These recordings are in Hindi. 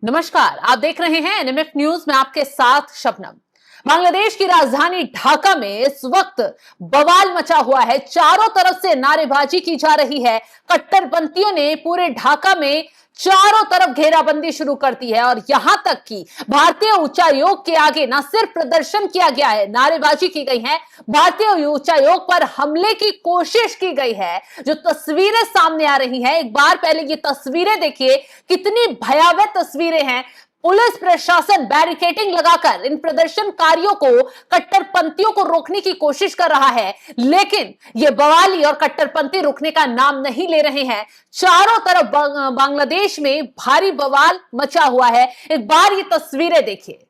नमस्कार, आप देख रहे हैं एनएमएफ न्यूज में आपके साथ शबनम। बांग्लादेश की राजधानी ढाका में इस वक्त बवाल मचा हुआ है। चारों तरफ से नारेबाजी की जा रही है। कट्टरपंथियों ने पूरे ढाका में चारों तरफ घेराबंदी शुरू कर दी है और यहां तक कि भारतीय उच्चायोग के आगे न सिर्फ प्रदर्शन किया गया है, नारेबाजी की गई है, भारतीय उच्चायोग पर हमले की कोशिश की गई है। जो तस्वीरें सामने आ रही हैं, एक बार पहले ये तस्वीरें देखिए, कितनी भयावह तस्वीरें हैं। पुलिस प्रशासन बैरिकेडिंग लगाकर इन प्रदर्शनकारियों को, कट्टरपंथियों को रोकने की कोशिश कर रहा है, लेकिन ये बवाली और कट्टरपंथी रुकने का नाम नहीं ले रहे हैं। चारों तरफ बांग्लादेश में भारी बवाल मचा हुआ है। एक बार ये तस्वीरें देखिए।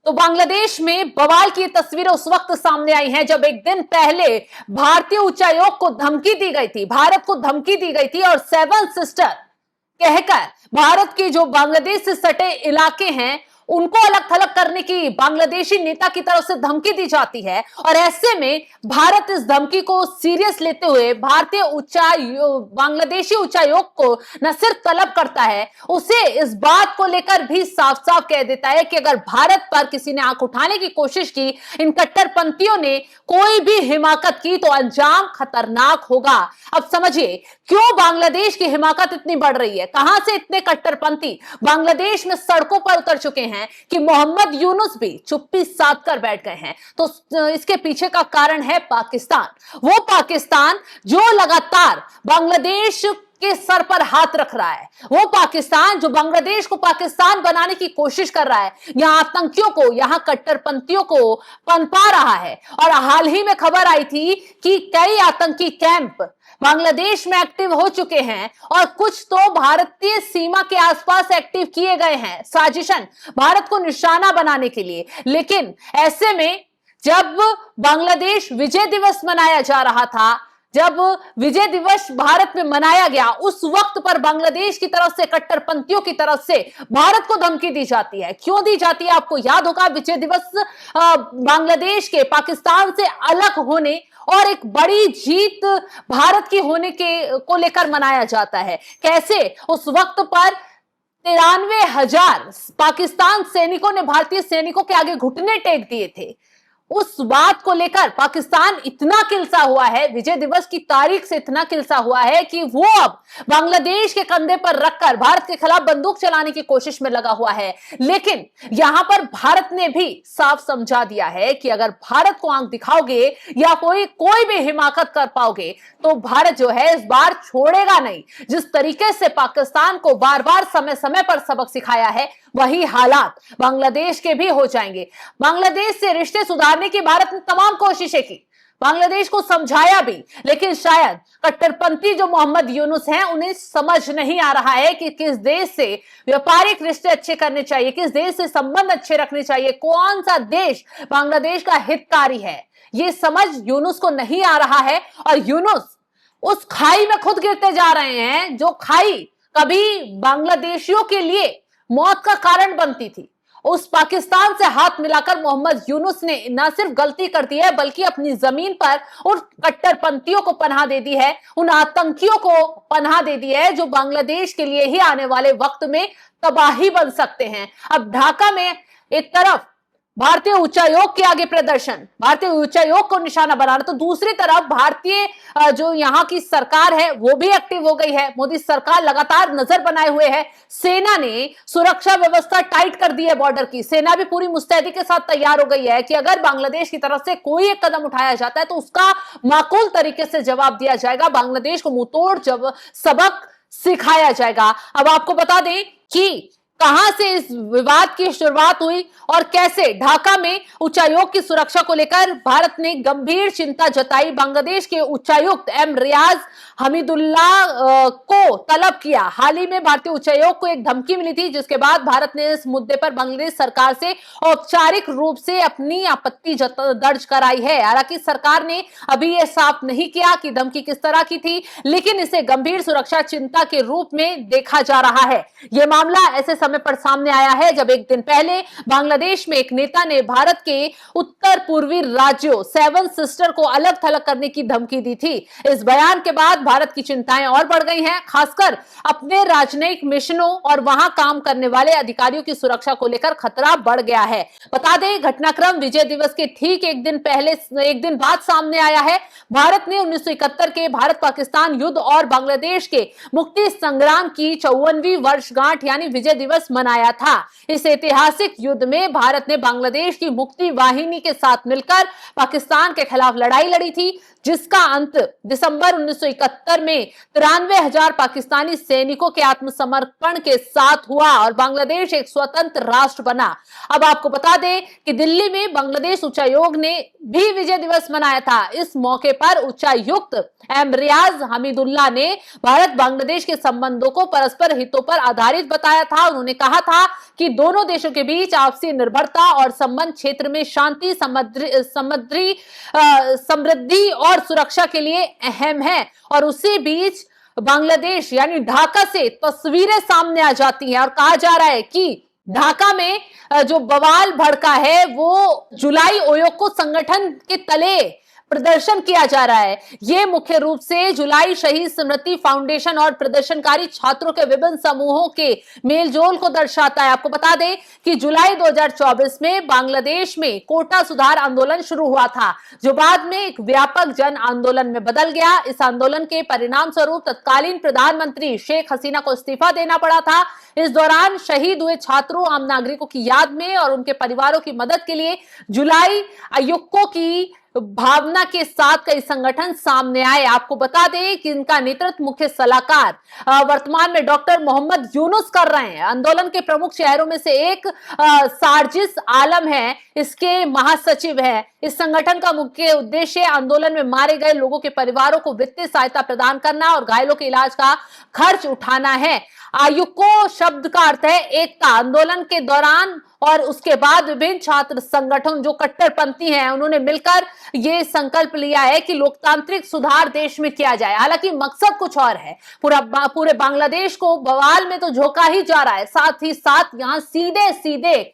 तो बांग्लादेश में बवाल की तस्वीरें उस वक्त सामने आई हैं जब एक दिन पहले भारतीय उच्चायोग को धमकी दी गई थी, भारत को धमकी दी गई थी और सेवन सिस्टर कहकर भारत के जो बांग्लादेश से सटे इलाके हैं उनको अलग थलग करने की बांग्लादेशी नेता की तरफ से धमकी दी जाती है। और ऐसे में भारत इस धमकी को सीरियस लेते हुए भारतीय बांग्लादेशी उच्चायोग को न सिर्फ तलब करता है, उसे इस बात को लेकर भी साफ साफ कह देता है कि अगर भारत पर किसी ने आंख उठाने की कोशिश की, इन कट्टरपंथियों ने कोई भी हिमाकत की, तो अंजाम खतरनाक होगा। अब समझिए क्यों बांग्लादेश की हिमाकत इतनी बढ़ रही है, कहां से इतने कट्टरपंथी बांग्लादेश में सड़कों पर उतर चुके हैं कि मोहम्मद यूनुस भी चुप्पी साध कर बैठ गए हैं। तो इसके पीछे का कारण है पाकिस्तान, वो पाकिस्तान जो लगातार बांग्लादेश के सर पर हाथ रख रहा है, वो पाकिस्तान जो बांग्लादेश को पाकिस्तान बनाने की कोशिश कर रहा है, यहां आतंकियों को, यहां कट्टरपंथियों को पनपा रहा है। और हाल ही में खबर आई थी कि कई आतंकी कैंप बांग्लादेश में एक्टिव हो चुके हैं और कुछ तो भारतीय सीमा के आसपास एक्टिव किए गए हैं, साजिशन भारत को निशाना बनाने के लिए। लेकिन ऐसे में जब बांग्लादेश विजय दिवस मनाया जा रहा था, जब विजय दिवस भारत में मनाया गया, उस वक्त पर बांग्लादेश की तरफ से, कट्टरपंथियों की तरफ से भारत को धमकी दी जाती है। क्यों दी जाती है? आपको याद होगा, विजय दिवस बांग्लादेश के पाकिस्तान से अलग होने और एक बड़ी जीत भारत की होने के को लेकर मनाया जाता है। कैसे उस वक्त पर 93,000 पाकिस्तान सैनिकों ने भारतीय सैनिकों के आगे घुटने टेक दिए थे। उस बात को लेकर पाकिस्तान इतना किलसा हुआ है, विजय दिवस की तारीख से इतना किलसा हुआ है कि वो अब बांग्लादेश के कंधे पर रखकर भारत के खिलाफ बंदूक चलाने की कोशिश में लगा हुआ है। लेकिन यहां पर भारत ने भी साफ समझा दिया है कि अगर भारत को आंख दिखाओगे या कोई भी हिमाकत कर पाओगे तो भारत जो है इस बार छोड़ेगा नहीं। जिस तरीके से पाकिस्तान को बार बार समय समय पर सबक सिखाया है, वही हालात बांग्लादेश के भी हो जाएंगे। बांग्लादेश से रिश्ते सुधारने की भारत ने तमाम कोशिशें की, बांग्लादेश को समझाया भी, लेकिन शायद कट्टरपंथी जो मोहम्मद यूनुस हैं उन्हें समझ नहीं आ रहा है कि किस देश से व्यापारिक रिश्ते अच्छे करने चाहिए, किस देश से संबंध अच्छे रखने चाहिए, कौन सा देश बांग्लादेश का हितकारी है। ये समझ यूनुस को नहीं आ रहा है और यूनुस उस खाई में खुद गिरते जा रहे हैं जो खाई कभी बांग्लादेशियों के लिए मौत का कारण बनती थी। उस पाकिस्तान से हाथ मिलाकर मोहम्मद यूनुस ने न सिर्फ गलती कर दी है, बल्कि अपनी जमीन पर उन कट्टरपंथियों को पनाह दे दी है, उन आतंकियों को पनाह दे दी है जो बांग्लादेश के लिए ही आने वाले वक्त में तबाही बन सकते हैं। अब ढाका में एक तरफ भारतीय उच्चायोग के आगे प्रदर्शन, भारतीय उच्चायोग को निशाना बनाना। तो दूसरी तरफ भारतीय जो यहाँ की सरकार है वो भी एक्टिव हो गई है। मोदी सरकार लगातार नजर बनाए हुए है। सेना ने सुरक्षा व्यवस्था टाइट कर दी है बॉर्डर की। सेना भी पूरी मुस्तैदी के साथ तैयार हो गई है कि अगर बांग्लादेश की तरफ से कोई एक कदम उठाया जाता है तो उसका माकूल तरीके से जवाब दिया जाएगा। बांग्लादेश को मुंहतोड़ सबक सिखाया जाएगा। अब आपको बता दें कि कहां से इस विवाद की शुरुआत हुई और कैसे ढाका में उच्चायोग की सुरक्षा को लेकर भारत ने गंभीर चिंता जताई। बांग्लादेश के उच्चायुक्त एम रियाज हमीदुल्ला को तलब किया। हाल ही में भारतीय उच्चायोग को एक धमकी मिली थी, जिसके बाद भारत ने इस मुद्दे पर बांग्लादेश सरकार से औपचारिक रूप से अपनी आपत्ति दर्ज कराई है। हालांकि सरकार ने अभी यह साफ नहीं किया कि धमकी किस तरह की थी, लेकिन इसे गंभीर सुरक्षा चिंता के रूप में देखा जा रहा है। यह मामला ऐसे समय पर सामने आया है जब एक दिन पहले बांग्लादेश में एक नेता ने भारत के उत्तर पूर्वी राज्यों 7 सिस्टर को अलग थलग करने की धमकी दी थी। इस बयान के बाद भारत की चिंताएं और बढ़ गई हैं, खासकर अपने राजनयिक मिशनों और वहां काम करने वाले अधिकारियों की सुरक्षा को लेकर खतरा बढ़ गया है। बता दें, घटनाक्रम विजय दिवस के ठीक एक दिन बाद सामने आया है। भारत ने 1971 के भारत पाकिस्तान युद्ध और बांग्लादेश के मुक्ति संग्राम की 54वीं वर्षगांठ यानी विजय दिवस मनाया था। इस ऐतिहासिक युद्ध में भारत ने बांग्लादेश की मुक्ति वाहिनी के साथ मिलकर पाकिस्तान के खिलाफ लड़ाई लड़ी थी, जिसका अंत दिसंबर 1971 में 93,000 पाकिस्तानी सैनिकों के आत्मसमर्पण के साथ हुआ और बांग्लादेश एक स्वतंत्र राष्ट्र बना। अब आपको बता दें कि दिल्ली में बांग्लादेश उच्चायोग ने भी विजय दिवस मनाया था। इस मौके पर उच्चायुक्त एम रियाज हमीदुल्ला ने भारत बांग्लादेश के संबंधों को परस्पर हितों पर आधारित बताया था। उन्होंने कहा था कि दोनों देशों के बीच आपसी निर्भरता और संबंध क्षेत्र में शांति, समृद्धि और सुरक्षा के लिए अहम है। और उसी बीच बांग्लादेश यानी ढाका से तस्वीरें सामने आ जाती हैं और कहा जा रहा है कि ढाका में जो बवाल भड़का है वो जुलाई ओयोको संगठन के तले प्रदर्शन किया जा रहा है। यह मुख्य रूप से जुलाई शहीद स्मृति फाउंडेशन और प्रदर्शनकारी छात्रों के विभिन्न समूहों के मेलजोल को दर्शाता है। आपको बता दें कि जुलाई 2024 में बांग्लादेश में कोटा सुधार आंदोलन शुरू हुआ था, जो बाद में एक व्यापक जन आंदोलन में बदल गया। इस आंदोलन के परिणाम स्वरूप तत्कालीन प्रधानमंत्री शेख हसीना को इस्तीफा देना पड़ा था। इस दौरान शहीद हुए छात्रों, आम नागरिकों की याद में और उनके परिवारों की मदद के लिए जुलाई आयुक्तों की भावना के साथ कई संगठन सामने आए। आपको बता दें कि इनका नेतृत्व मुख्य सलाहकार वर्तमान में डॉक्टर मोहम्मद यूनुस कर रहे हैं। आंदोलन के प्रमुख शहरों में से एक साजिश आलम है, इसके महासचिव हैं। इस संगठन का मुख्य उद्देश्य आंदोलन में मारे गए लोगों के परिवारों को वित्तीय सहायता प्रदान करना और घायलों के इलाज का खर्च उठाना है। आयुको शब्द का अर्थ है एकता। आंदोलन के दौरान और उसके बाद विभिन्न छात्र संगठन जो कट्टरपंथी हैं, उन्होंने मिलकर ये संकल्प लिया है कि लोकतांत्रिक सुधार देश में किया जाए। हालांकि मकसद कुछ और है। पूरे बांग्लादेश को बवाल में तो झोंका ही जा रहा है, साथ ही साथ यहां सीधे सीधे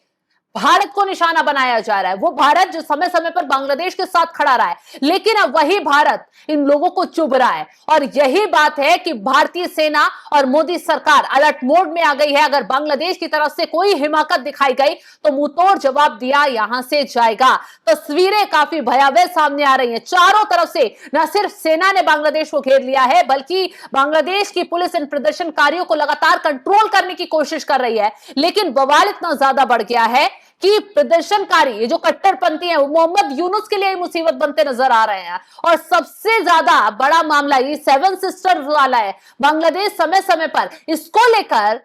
भारत को निशाना बनाया जा रहा है। वो भारत जो समय समय पर बांग्लादेश के साथ खड़ा रहा है, लेकिन अब वही भारत इन लोगों को चुभ रहा है। और यही बात है कि भारतीय सेना और मोदी सरकार अलर्ट मोड में आ गई है। अगर बांग्लादेश की तरफ से कोई हिमाकत दिखाई गई तो मुंहतोड़ जवाब दिया यहां से जाएगा। तस्वीरें काफी भयावह सामने आ रही हैं। चारों तरफ से न सिर्फ सेना ने बांग्लादेश को घेर लिया है, बल्कि बांग्लादेश की पुलिस इन प्रदर्शनकारियों को लगातार कंट्रोल करने की कोशिश कर रही है। लेकिन बवाल इतना ज्यादा बढ़ गया है कि प्रदर्शनकारी ये जो कट्टरपंथी हैं वो मोहम्मद यूनुस के लिए मुसीबत बनते नजर आ रहे हैं। और सबसे ज्यादा बड़ा मामला ये 7 सिस्टर्स वाला है। बांग्लादेश समय समय पर इसको लेकर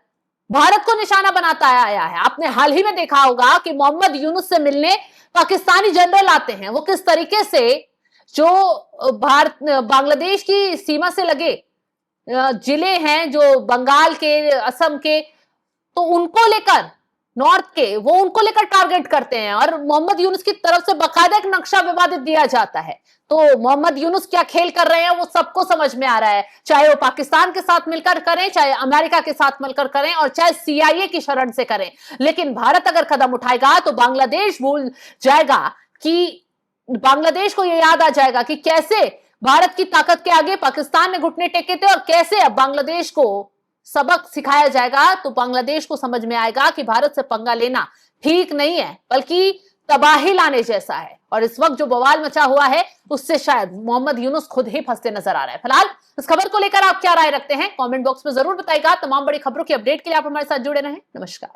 भारत को निशाना बनाता आया है। आपने हाल ही में देखा होगा कि मोहम्मद यूनुस से मिलने पाकिस्तानी जनरल आते हैं। वो किस तरीके से जो बांग्लादेश की सीमा से लगे जिले हैं, जो बंगाल के, असम के, तो उनको लेकर नॉर्थ के वो उनको लेकर टारगेट करते हैं। और मोहम्मद यूनुस की तरफ से बाकायदा एक नक्शा विवादित दिया जाता है। तो मोहम्मद यूनुस क्या खेल कर रहे हैं वो सबको समझ में आ रहा है, चाहे वो पाकिस्तान के साथ मिलकर करें, चाहे अमेरिका के साथ मिलकर करें, और चाहे CIA की शरण से करें। लेकिन भारत अगर कदम उठाएगा तो बांग्लादेश भूल जाएगा कि बांग्लादेश को यह याद आ जाएगा कि कैसे भारत की ताकत के आगे पाकिस्तान ने घुटने टेके थे और कैसे अब बांग्लादेश को सबक सिखाया जाएगा। तो बांग्लादेश को समझ में आएगा कि भारत से पंगा लेना ठीक नहीं है, बल्कि तबाही लाने जैसा है। और इस वक्त जो बवाल मचा हुआ है उससे शायद मोहम्मद यूनुस खुद ही फंसते नजर आ रहा है। फिलहाल इस खबर को लेकर आप क्या राय रखते हैं कमेंट बॉक्स में जरूर बताइएगा। तमाम बड़ी खबरों की अपडेट के लिए आप हमारे साथ जुड़े रहें। नमस्कार।